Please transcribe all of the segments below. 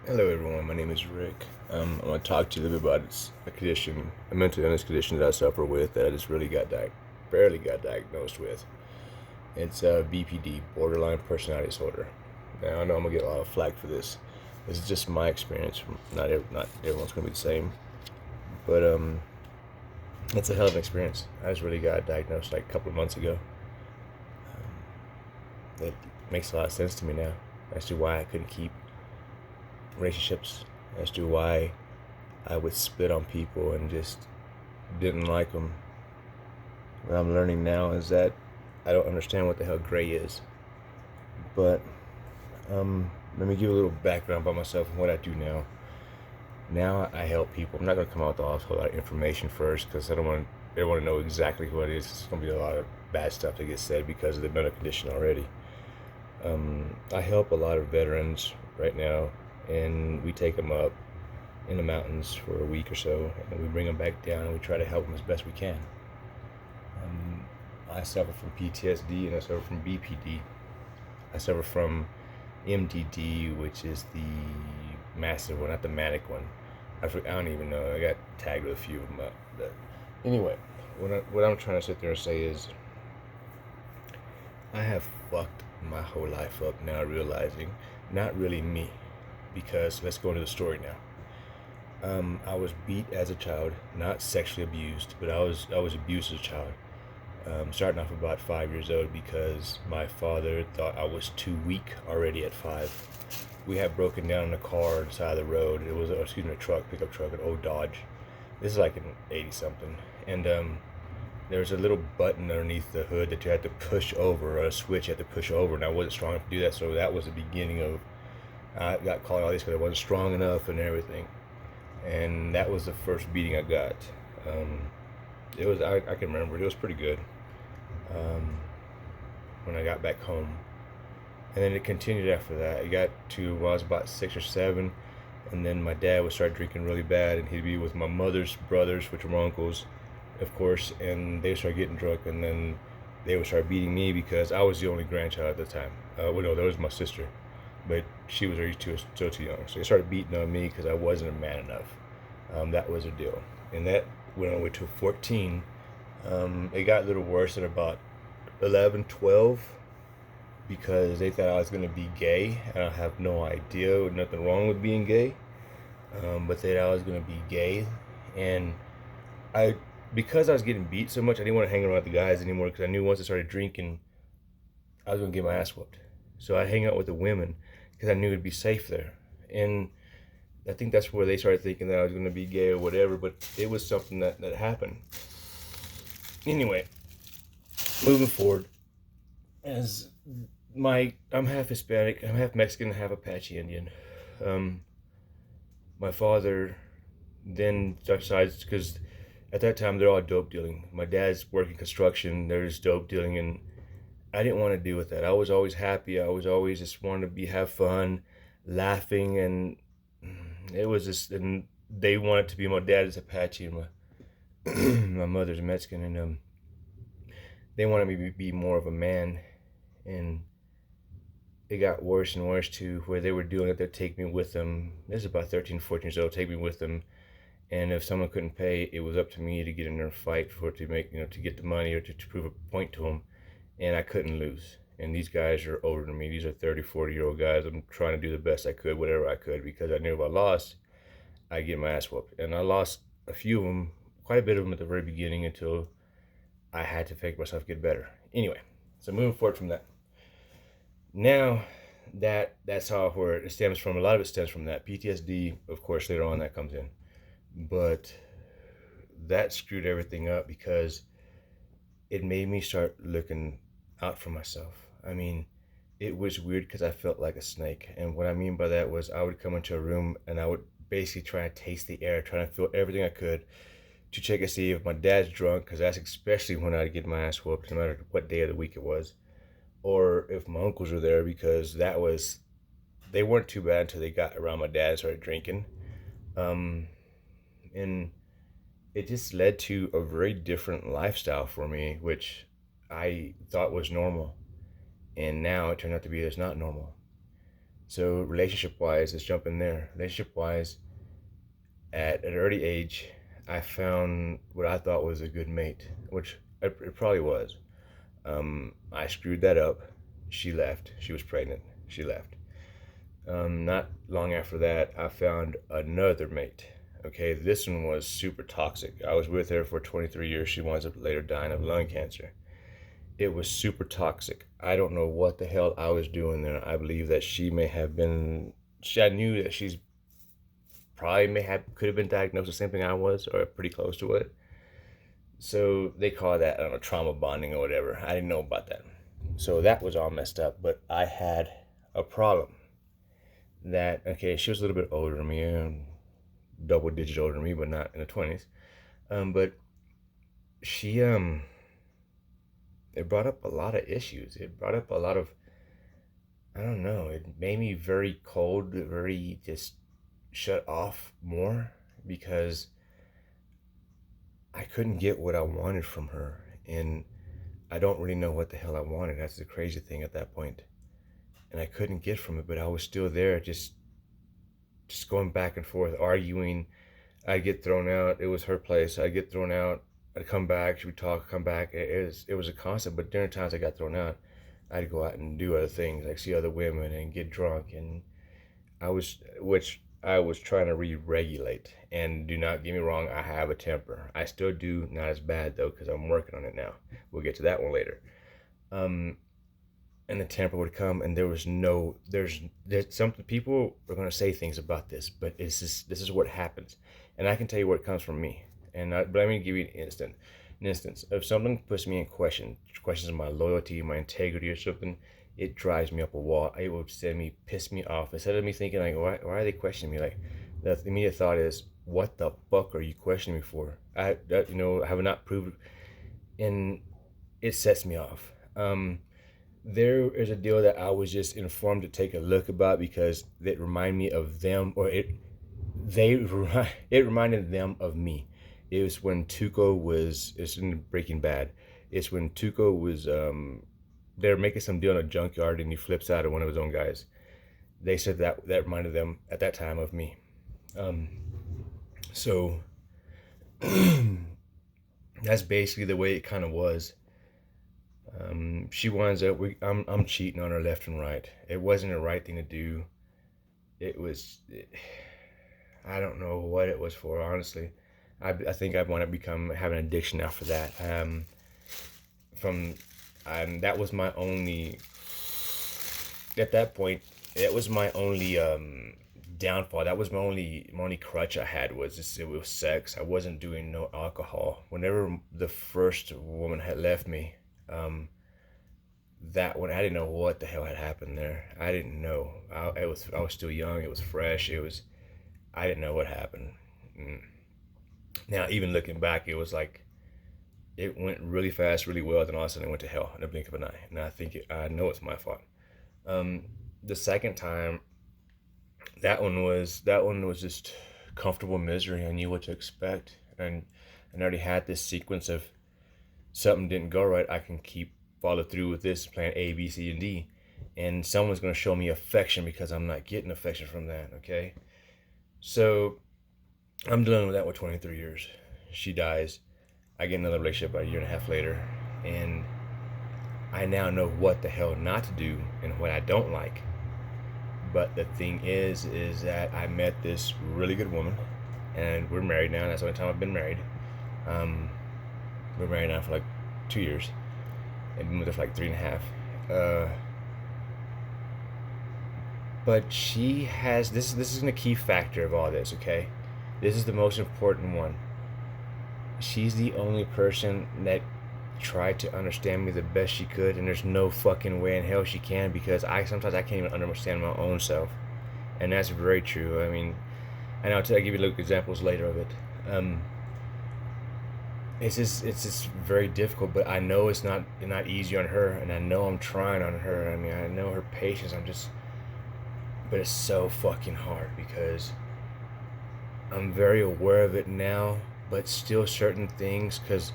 Hello, everyone. My name is Rick. I want to talk to you a little bit about a mental illness condition that I suffer with that I just barely got diagnosed with. It's BPD, borderline personality disorder. Now I know I'm gonna get a lot of flack for this. This is just my experience. Not everyone's gonna be the same, but it's a hell of an experience. I just really got diagnosed like a couple of months ago. It makes a lot of sense to me now as to why I couldn't keep relationships, as to why I would spit on people and just didn't like them. What I'm learning now is that I don't understand what the hell gray is. But let me give you a little background about myself and what I do now. Now I help people. I'm not going to come out with a whole lot of information first because I don't want everyone to know exactly who it is. It's going to be a lot of bad stuff that gets said because of the mental condition already. I help a lot of veterans right now, and we take them up in the mountains for a week or so, and we bring them back down, and we try to help them as best we can. I suffer from PTSD, and I suffer from BPD. I suffer from MDD, which is the massive one, not the manic one. I don't even know. I got tagged with a few of them. But anyway, what I'm trying to sit there and say is, I have fucked my whole life up now, realizing not really me, because let's go into the story now. I was beat as a child, not sexually abused, but I was abused as a child. Starting off about 5 years old because my father thought I was too weak already at 5. We had broken down in a car on the side of the road. It was, a truck, pickup truck, an old Dodge. This is like an 80 something, and there was a little button underneath the hood that you had to push over, or a switch you had to push over, and I wasn't strong enough to do that. So that was the beginning of I got called all these because I wasn't strong enough and everything. And that was the first beating I got. It was I can remember it was pretty good um, when I got back home, and then it continued after that. It got to when I was about 6 or 7, and then my dad would start drinking really bad, and he'd be with my mother's brothers, which were my uncles, of course, and they would start getting drunk, and then they would start beating me because I was the only grandchild at the time. Well, no, there was my sister, but she was already still too young. So they started beating on me because I wasn't a man enough. That was a deal, and that went all the way to 14. It got a little worse at about 11, 12 because they thought I was going to be gay, and I have no idea, nothing wrong with being gay, but they thought I was going to be gay, and I, because I was getting beat so much, I didn't want to hang around with the guys anymore because I knew once I started drinking, I was going to get my ass whooped. So I hang out with the women because I knew it'd be safe there, and I think that's where they started thinking that I was going to be gay or whatever, but it was something that happened. Anyway, moving forward, as I'm half Hispanic, I'm half Mexican, half Apache Indian. Um, my father then decides, because at that time they're all dope dealing. My dad's working construction, there's dope dealing, and I didn't want to deal with that. I was always happy. I was always just wanted to have fun, laughing, and it was just, and they wanted to be, my dad is Apache and my my mother's Mexican, and they wanted me to be more of a man, and it got worse and worse to where they were doing it. They'd take me with them. This is about 13, 14 years old. Take me with them, and if someone couldn't pay, it was up to me to get in there and fight for it to make to get the money or to prove a point to them, and I couldn't lose. And these guys are older than me. These are 30, 40-year-old guys. I'm trying to do the best I could, whatever I could, because I knew if I lost, I'd get my ass whooped. And I lost a few of them, quite a bit of them at the very beginning until I had to make myself get better. Anyway, so moving forward from that. Now that's how where it stems from. A lot of it stems from that PTSD, of course. Later on, that comes in, but that screwed everything up because it made me start looking out for myself. I mean, it was weird because I felt like a snake, and what I mean by that was I would come into a room and I would basically try to taste the air, trying to feel everything I could to check and see if my dad's drunk, because that's especially when I'd get my ass whooped, no matter what day of the week it was, or if my uncles were there, because they weren't too bad until they got around my dad and started drinking. Um, and it just led to a very different lifestyle for me, which I thought was normal. And now it turned out to be it's not normal. So relationship wise, let's jump in there. Relationship wise, at an early age, I found what I thought was a good mate, which it probably was. I screwed that up. She left. She was pregnant. She left. Not long after that, I found another mate. Okay, this one was super toxic. I was with her for 23 years. She winds up later dying of lung cancer. It was super toxic. I don't know what the hell I was doing there. I believe that she may have been. I knew that she's probably could have been diagnosed the same thing I was, or pretty close to it. So they call that, I don't know, trauma bonding or whatever. I didn't know about that. So that was all messed up. But I had a problem that, okay, she was a little bit older than me, double digit older than me, but not in the 20s. But she, it brought up a lot of issues. It brought up a lot of, I don't know, it made me very cold, very just shut off more because I couldn't get what I wanted from her. And I don't really know what the hell I wanted. That's the crazy thing at that point. And I couldn't get from it, but I was still there, just going back and forth, arguing. I'd get thrown out. It was her place. I'd get thrown out. I'd come back. She would talk, come back. It was a constant. But during times I got thrown out, I'd go out and do other things, like see other women and get drunk. And which I was trying to re-regulate. And do not get me wrong, I have a temper. I still do, not as bad though, because I'm working on it now. We'll get to that one later. And the temper would come, and there's some people are going to say things about this, but this is what happens. And I can tell you where it comes from me. But let me give you an instance. If something puts me in questions my loyalty, my integrity or something, it drives me up a wall. It would piss me off. Instead of me thinking like, why are they questioning me? Like, the immediate thought is, what the fuck are you questioning me for? I have not proved, and it sets me off. There is a deal that I was just informed to take a look about because it reminded me of them, or it reminded them of me. It was when it's in Breaking Bad. It's when Tuco was they're making some deal in a junkyard and he flips out of one of his own guys. They said that reminded them at that time of me. So that's basically the way it kind of was. She winds up. I'm cheating on her left and right. It wasn't the right thing to do. I don't know what it was for, honestly. I think I want to have an addiction after that. That was my only. At that point, it was my only downfall. That was my only crutch I had was sex. I wasn't doing no alcohol. Whenever the first woman had left me, that one, I didn't know what the hell had happened there. I didn't know. I was still young. It was fresh. I didn't know what happened. Now, even looking back, it was like it went really fast, really well. Then all of a sudden, it went to hell in a blink of an eye. And I know it's my fault. The second time, that one was just comfortable misery. I knew what to expect, and I already had this sequence of something didn't go right. I can follow through with this plan A, B, C, and D, and someone's going to show me affection because I'm not getting affection from that. Okay, so I'm dealing with that with 23 years. She dies. I get another relationship about a year and a half later, and I now know what the hell not to do and what I don't like. But the thing is that I met this really good woman, and we're married now. That's the only time I've been married. We're married now for like 2 years, and been with her for like 3.5. But she has this is a key factor of all this. Okay, this is the most important one. She's the only person that tried to understand me the best she could, and there's no fucking way in hell she can, because sometimes I can't even understand my own self, and that's very true. I mean, and I'll give you little examples later of it. It's just very difficult, but I know it's not easy on her, and I know I'm trying on her. I mean, I know her patience. But it's so fucking hard because I'm very aware of it now, but still certain things, because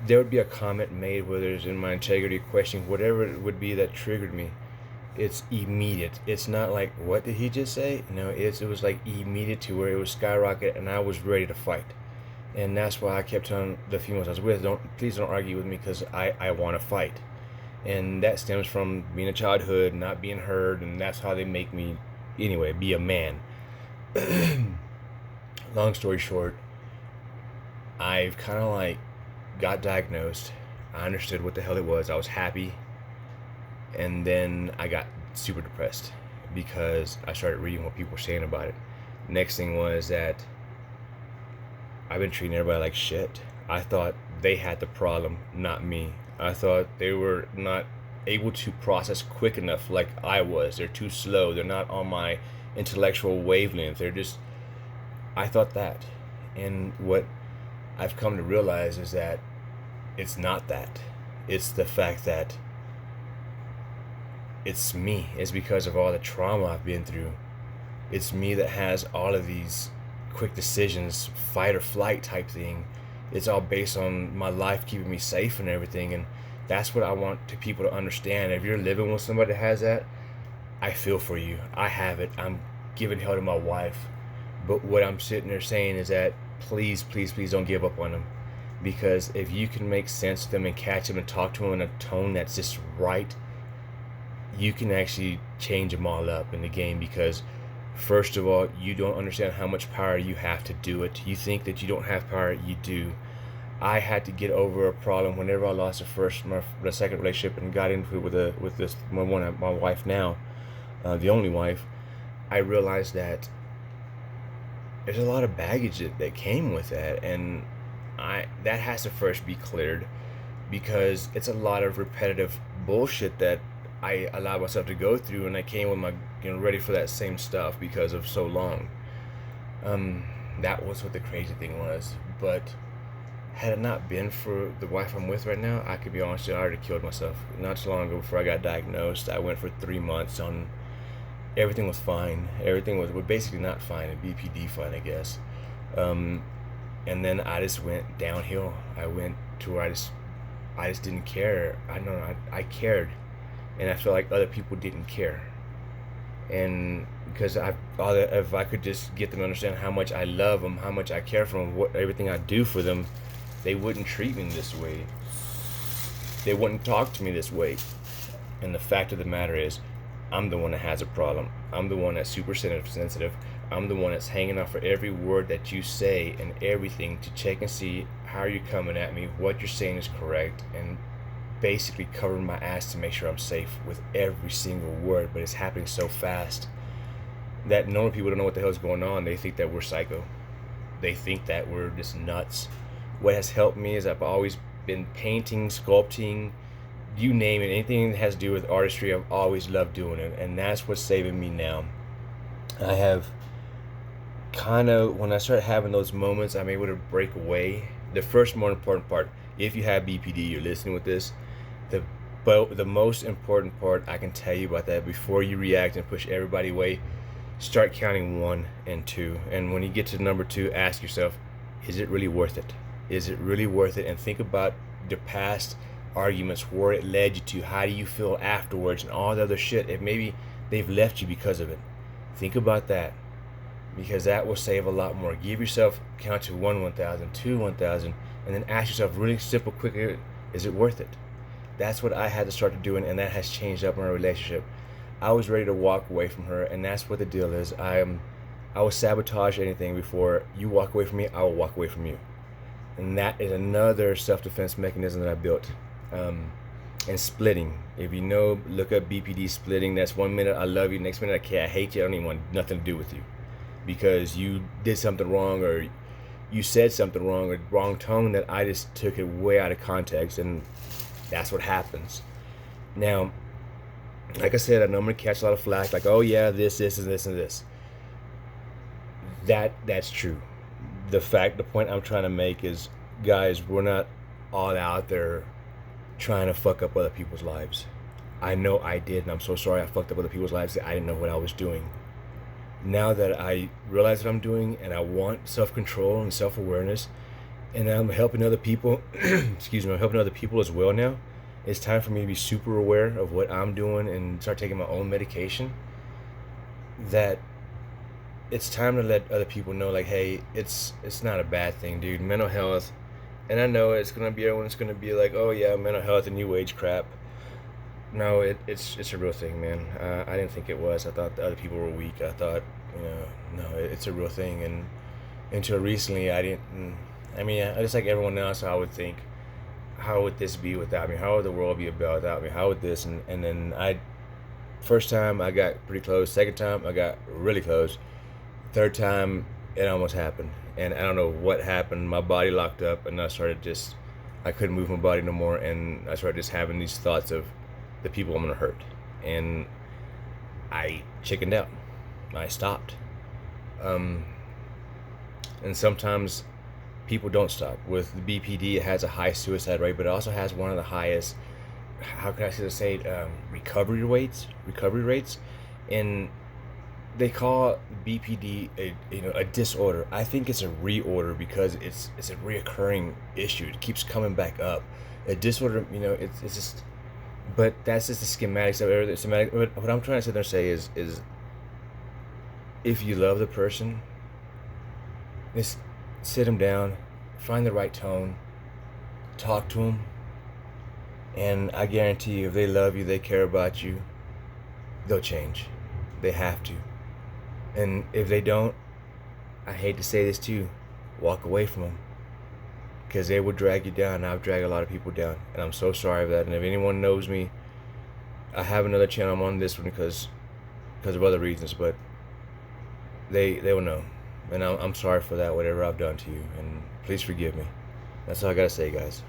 there would be a comment made, whether it's in my integrity, questioning, whatever it would be that triggered me. It's immediate. It's not like, what did he just say? No, it was like immediate to where it was skyrocket, and I was ready to fight. And that's why I kept telling the females I was with, please don't argue with me, because I want to fight. And that stems from being a childhood, not being heard, and that's how they make me, anyway, be a man. Long story short, I've kind of like got diagnosed. I understood what the hell it was. I was happy. And then I got super depressed because I started reading what people were saying about it. Next thing was that I've been treating everybody like shit. I thought they had the problem, not me. I thought they were not able to process quick enough like I was. They're too slow. They're not on my intellectual wavelength. I thought that. And what I've come to realize is that it's not that. It's the fact that it's me. It's because of all the trauma I've been through. It's me that has all of these quick decisions, fight or flight type thing. It's all based on my life keeping me safe and everything. And that's what I want to people to understand. If you're living with somebody that has that, I feel for you. I have it. I'm giving hell to my wife. But what I'm sitting there saying is that please, please, please don't give up on them. Because if you can make sense of them and catch them and talk to them in a tone that's just right, you can actually change them all up in the game. Because first of all, you don't understand how much power you have to do it. You think that you don't have power, you do. I had to get over a problem whenever I lost the second relationship and got into it with my wife now, the only wife. I realized that there's a lot of baggage that came with that, and that has to first be cleared, because it's a lot of repetitive bullshit that I allowed myself to go through, and I came with my ready for that same stuff because of so long. That was what the crazy thing was. But had it not been for the wife I'm with right now, I could be honest, I already killed myself. Not so long ago, before I got diagnosed, I went for 3 months on everything was fine. Everything was basically not fine, a BPD fine, I guess. And then I just went downhill. I went to where I just didn't care. I cared, and I felt like other people didn't care. And because if I could just get them to understand how much I love them, how much I care for them, everything I do for them, they wouldn't treat me this way. They wouldn't talk to me this way. And the fact of the matter is, I'm the one that has a problem. I'm the one that's super sensitive. I'm the one that's hanging out for every word that you say and everything to check and see how you're coming at me, what you're saying is correct, and basically covering my ass to make sure I'm safe with every single word. But it's happening so fast that normal people don't know what the hell's going on. They think that we're psycho. They think that we're just nuts. What has helped me is I've always been painting, sculpting, you name it, anything that has to do with artistry. I've always loved doing it, and that's what's saving me now. I have kind of, when I start having those moments, I'm able to break away. The first more important part, if you have BPD, you're listening with this, the most important part I can tell you about that, before you react and push everybody away, start counting 1 and 2. And when you get to number 2, ask yourself, is it really worth it? Is it really worth it? And think about the past arguments, where it led you to, how do you feel afterwards, and all the other shit. If maybe they've left you because of it, think about that, because that will save a lot more. Give yourself, count to 1, 1,000, 2, 1,000, and then ask yourself really simple, quick, is it worth it? That's what I had to start doing, and that has changed up my relationship. I was ready to walk away from her, and that's what the deal is. I will sabotage anything before you walk away from me. I will walk away from you, and that is another self-defense mechanism that I built. And splitting, if you know, look up BPD splitting. That's 1 minute I love you, next minute I hate you. I don't even want nothing to do with you because you did something wrong, or you said something wrong, or wrong tone that I just took it way out of context, and that's what happens. Now, like I said, I know I'm gonna catch a lot of flack, like, oh yeah, this and this and this. That's true. The point I'm trying to make is, guys, we're not all out there trying to fuck up other people's lives. I know I did, and I'm so sorry I fucked up other people's lives. I didn't know what I was doing. Now that I realize what I'm doing, and I want self-control and self-awareness, and I'm helping other people, excuse me, I'm helping other people as well now, it's time for me to be super aware of what I'm doing and start taking my own medication. That it's time to let other people know, like, hey, it's not a bad thing, dude. Mental health, and I know it's gonna be everyone's gonna be like, oh yeah, mental health and new age crap. No, it's a real thing, man. I didn't think it was. I thought the other people were weak. I thought, no, it's a real thing. And until recently, I didn't. I mean, just like everyone else, I would think, how would this be without me? How would the world be about without me? How would this? And then first time I got pretty close. Second time I got really close. Third time it almost happened. And I don't know what happened. My body locked up, and I couldn't move my body no more, and I started just having these thoughts of the people I'm gonna hurt, and I chickened out. I stopped. Um, and sometimes people don't stop. With the BPD, it has a high suicide rate, but it also has one of the highest. How can I say it? Recovery rates. Recovery rates, and they call BPD a disorder. I think it's a reorder because it's a reoccurring issue. It keeps coming back up. A disorder, it's just. But that's just the schematics of everything. Schematic. What I'm trying to sit there and say is if you love the person, just sit them down, find the right tone, talk to them, and I guarantee you, if they love you, they care about you, they'll change. They have to. And if they don't, I hate to say this too, walk away from them. Because they will drag you down. I've dragged a lot of people down. And I'm so sorry for that. And if anyone knows me, I have another channel. I'm on this one because of other reasons. But they will know. And I'm sorry for that, whatever I've done to you. And please forgive me. That's all I got to say, guys.